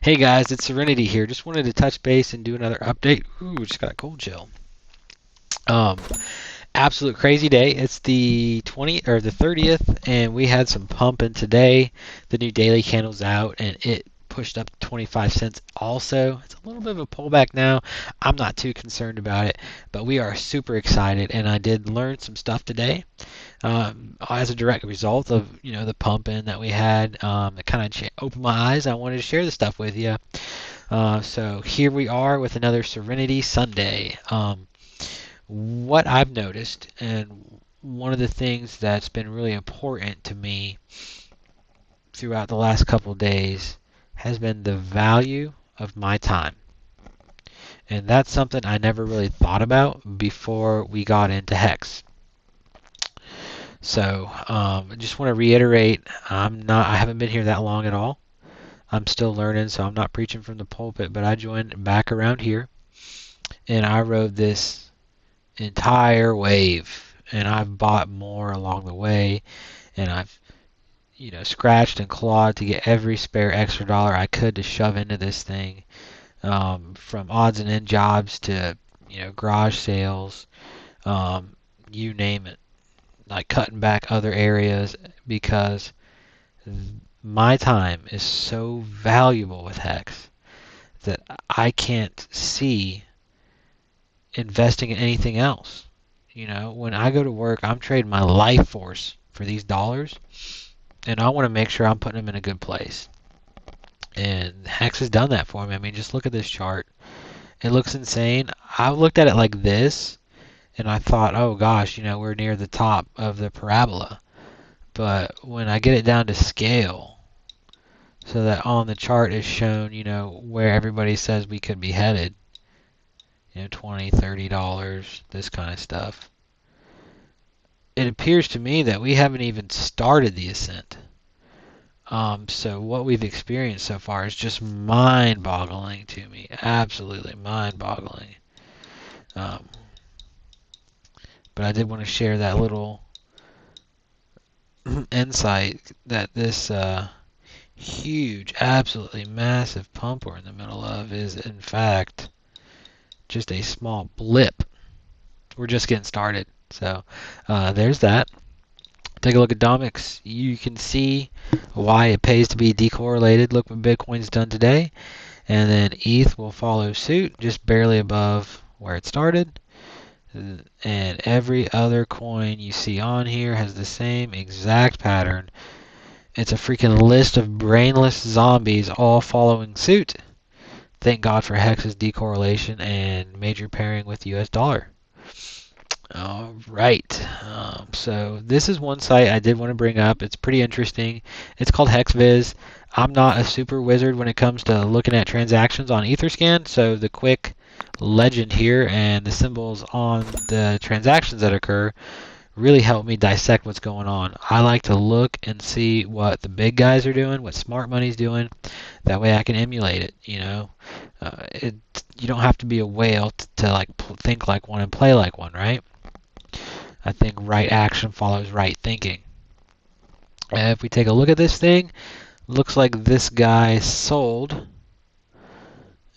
Hey guys, it's Serenity here. Just wanted to touch base and do another update. Ooh, just got a cold chill. Um, Absolute crazy day. It's the 20th or the 30th, and we had some pumping today. The new daily candle's out, and it pushed up 25 cents. Also, it's a little bit of a pullback now. I'm not too concerned about it, but we are super excited, and I did learn some stuff today. As a direct result of the pumping that we had. It kind of opened my eyes. I wanted to share this stuff with you. So here we are with another Serenity Sunday. What I've noticed, and one of the things that's been really important to me throughout the last couple of days, has been the value of my time. And that's something I never really thought about before we got into Hex. So I just want to reiterate, I haven't been here that long at all. I'm still learning, so I'm not preaching from the pulpit, but I joined back around here, and I rode this entire wave, and I've bought more along the way, and I've scratched and clawed to get every spare extra dollar I could to shove into this thing, from odds and end jobs to garage sales, you name it, like cutting back other areas, because my time is so valuable with Hex that I can't see investing in anything else. When I go to work, I'm trading my life force for these dollars, and I want to make sure I'm putting them in a good place. And Hex has done that for me. I mean, just look at this chart. It looks insane. I looked at it like this, and I thought, oh gosh, we're near the top of the parabola. But when I get it down to scale, so that on the chart is shown, where everybody says we could be headed, $20, $30, this kind of stuff. It appears to me that we haven't even started the ascent. So what we've experienced so far is just mind-boggling to me, absolutely mind-boggling. But I did want to share that little insight that this huge, absolutely massive pump we're in the middle of is, in fact, just a small blip. We're just getting started. So there's that. Take a look at Domix. You can see why it pays to be decorrelated. Look what Bitcoin's done today. And then ETH will follow suit, just barely above where it started. And every other coin you see on here has the same exact pattern. It's a freaking list of brainless zombies all following suit. Thank God for Hex's decorrelation and major pairing with US dollar. All right. So this is one site I did want to bring up. It's pretty interesting. It's called HexViz. I'm not a super wizard when it comes to looking at transactions on Etherscan, so the quick legend here and the symbols on the transactions that occur really help me dissect what's going on. I like to look and see what the big guys are doing, what smart money's doing. That way I can emulate it. You don't have to be a whale to like think like one and play like one, right? I think right action follows right thinking. And if we take a look at this thing, looks like this guy sold.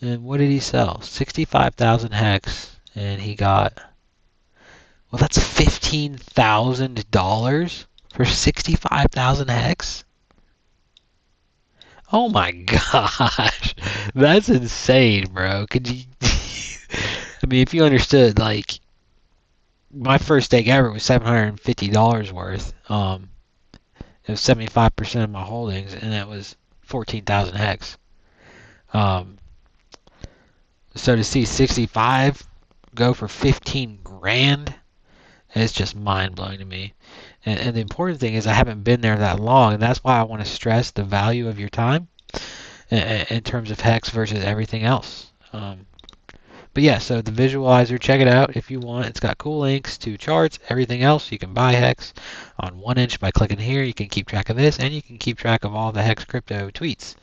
And what did he sell? 65,000 hex, and he got, well, that's $15,000 for 65,000 hex. Oh my gosh, that's insane, bro. Could you? I mean, if you understood, like, my first stake ever was $750 worth. It was 75% of my holdings, and that was 14,000 hex. So to see 65 go for 15 grand, it's just mind blowing to me. And the important thing is I haven't been there that long, and that's why I want to stress the value of your time in terms of Hex versus everything else. But yeah, so the visualizer, check it out if you want. It's got cool links to charts, everything else. You can buy Hex on 1inch by clicking here. You can keep track of this, and you can keep track of all the Hex crypto tweets,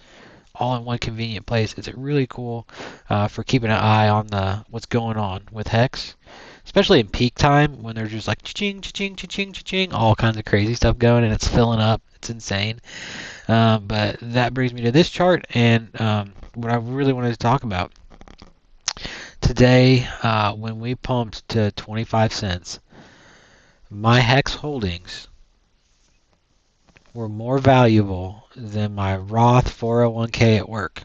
all in one convenient place. It's really cool for keeping an eye on what's going on with Hex, especially in peak time when they're just like cha-ching, cha-ching, cha-ching, cha-ching, all kinds of crazy stuff going, and it's filling up. It's insane. But that brings me to this chart and what I really wanted to talk about. Today, when we pumped to 25 cents, my Hex holdings were more valuable than my Roth 401k at work.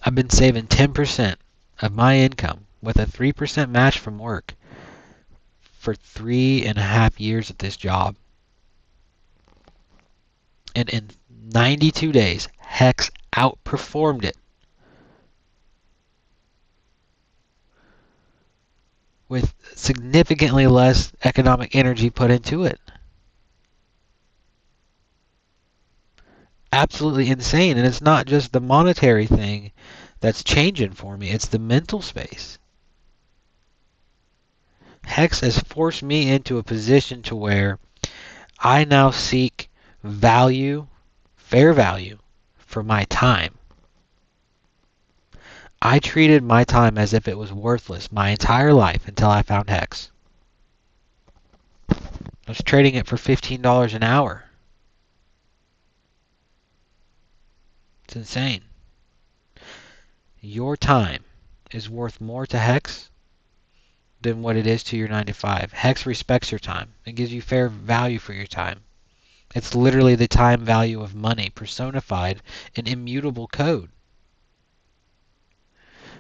I've been saving 10% of my income with a 3% match from work for 3.5 years at this job. And in 92 days, Hex outperformed it with significantly less economic energy put into it. Absolutely insane. And it's not just the monetary thing that's changing for me, it's the mental space. Hex has forced me into a position to where I now seek value, fair value, for my time. I treated my time as if it was worthless my entire life until I found Hex. I was trading it for $15 an hour. It's insane. Your time is worth more to Hex than what it is to your 9 to 5. Hex respects your time. It gives you fair value for your time. It's literally the time value of money personified in immutable code.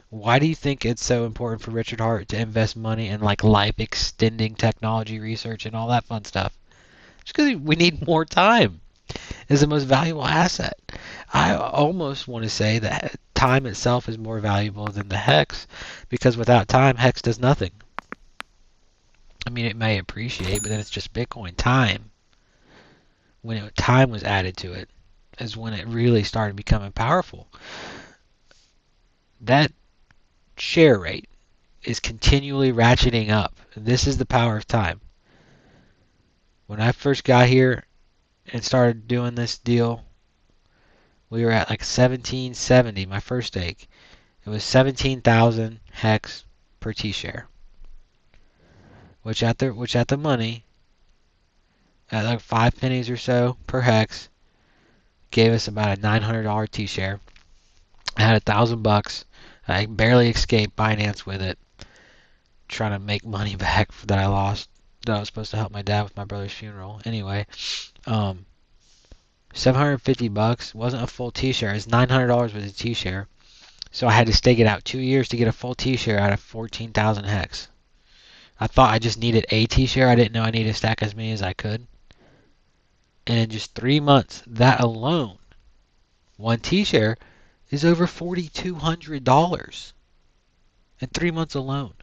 Why do you think it's so important for Richard Hart to invest money in like life extending technology research and all that fun stuff? Just because we need more time. Is the most valuable asset. I almost want to say that time itself is more valuable than the Hex, because without time, Hex does nothing. I mean, it may appreciate, but then it's just Bitcoin. Time, when time was added to it, is when it really started becoming powerful. That share rate is continually ratcheting up. This is the power of time. When I first got here and started doing this deal, we were at like 1770, my first stake. It was 17,000 Hex per T-share. Which at the money, at like 5 pennies or so per Hex, gave us about a $900 T-share. I had $1,000. I barely escaped Binance with it, trying to make money back that I lost, that I was supposed to help my dad with my brother's funeral. Anyway, $750 wasn't a full T-share. It's $900 with a T-share. So I had to stake it out 2 years to get a full T-share out of 14,000 Hex. I thought I just needed a T-share. I didn't know I needed to stack as many as I could. And in just 3 months, that alone, one T-share is over $4,200 in 3 months alone.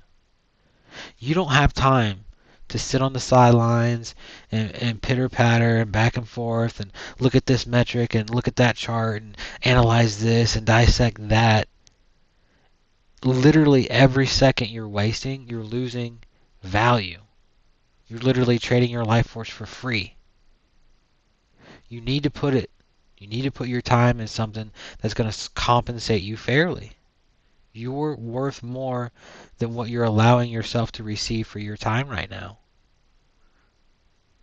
You don't have time to sit on the sidelines and pitter-patter and back and forth and look at this metric and look at that chart and analyze this and dissect that. Literally every second you're wasting, you're losing value. You're literally trading your life force for free. You need to put your time in something that's going to compensate you fairly. You're worth more than what you're allowing yourself to receive for your time right now.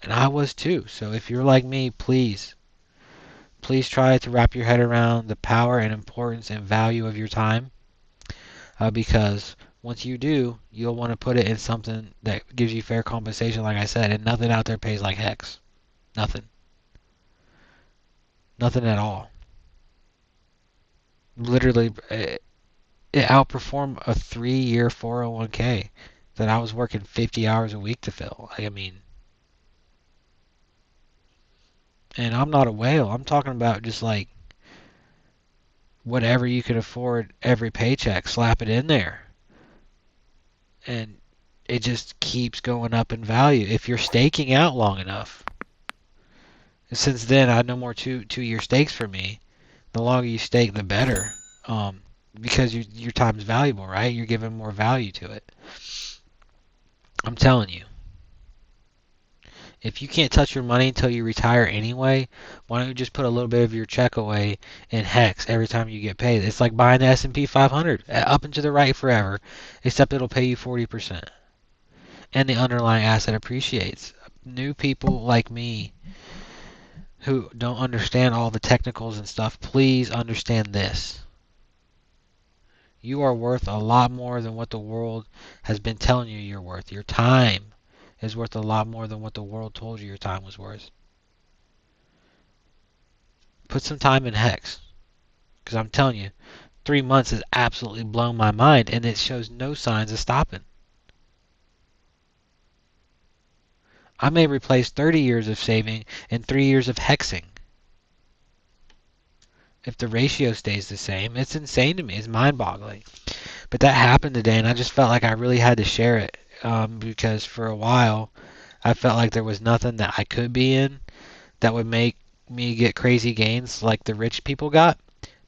And I was too. So if you're like me, please try to wrap your head around the power and importance and value of your time. Because once you do, you'll want to put it in something that gives you fair compensation, like I said, and nothing out there pays like Hex. Nothing. Nothing at all. Literally, it outperformed a 3-year 401k that I was working 50 hours a week to fill. I mean, and I'm not a whale. I'm talking about just like whatever you could afford every paycheck, slap it in there. And it just keeps going up in value if you're staking out long enough. And since then, I no more two-year stakes for me. The longer you stake, the better. Because your time is valuable, right? You're giving more value to it. I'm telling you. If you can't touch your money until you retire anyway, why don't you just put a little bit of your check away in Hex every time you get paid? It's like buying the S&P 500 up and to the right forever, except it'll pay you 40%. And the underlying asset appreciates. New people like me who don't understand all the technicals and stuff, please understand this. You are worth a lot more than what the world has been telling you you're worth. Your time is worth a lot more than what the world told you your time was worth. Put some time in Hex. Because I'm telling you, 3 months has absolutely blown my mind, and it shows no signs of stopping. I may replace 30 years of saving and 3 years of hexing. If the ratio stays the same, it's insane to me. It's mind-boggling. But that happened today, and I just felt like I really had to share it because for a while I felt like there was nothing that I could be in that would make me get crazy gains like the rich people got.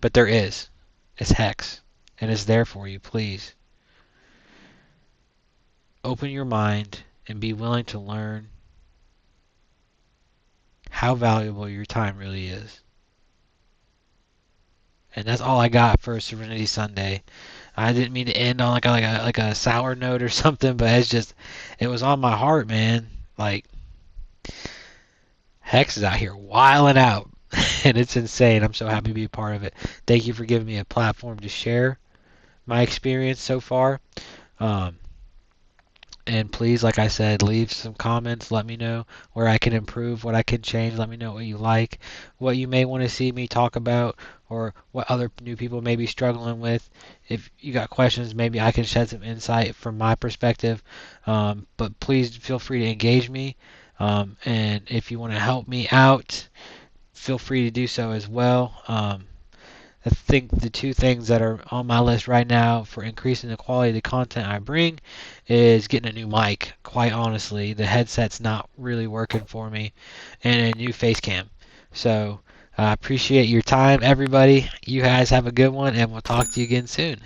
But there is. It's Hex. And it's there for you. Please. Open your mind and be willing to learn how valuable your time really is. And that's all I got for Serenity Sunday. I didn't mean to end on like a sour note or something, but it was on my heart, man. Like, Hex is out here wilding out, and it's insane. I'm so happy to be a part of it. Thank you for giving me a platform to share my experience so far. And please, like I said, leave some comments. Let me know where I can improve, what I can change. Let me know what you like, what you may want to see me talk about, or what other new people may be struggling with. If you got questions, maybe I can shed some insight from my perspective. But please feel free to engage me. And if you want to help me out, feel free to do so as well. I think the two things that are on my list right now for increasing the quality of the content I bring is getting a new mic. Quite honestly, the headset's not really working for me, and a new face cam. So I appreciate your time, everybody. You guys have a good one, and we'll talk to you again soon.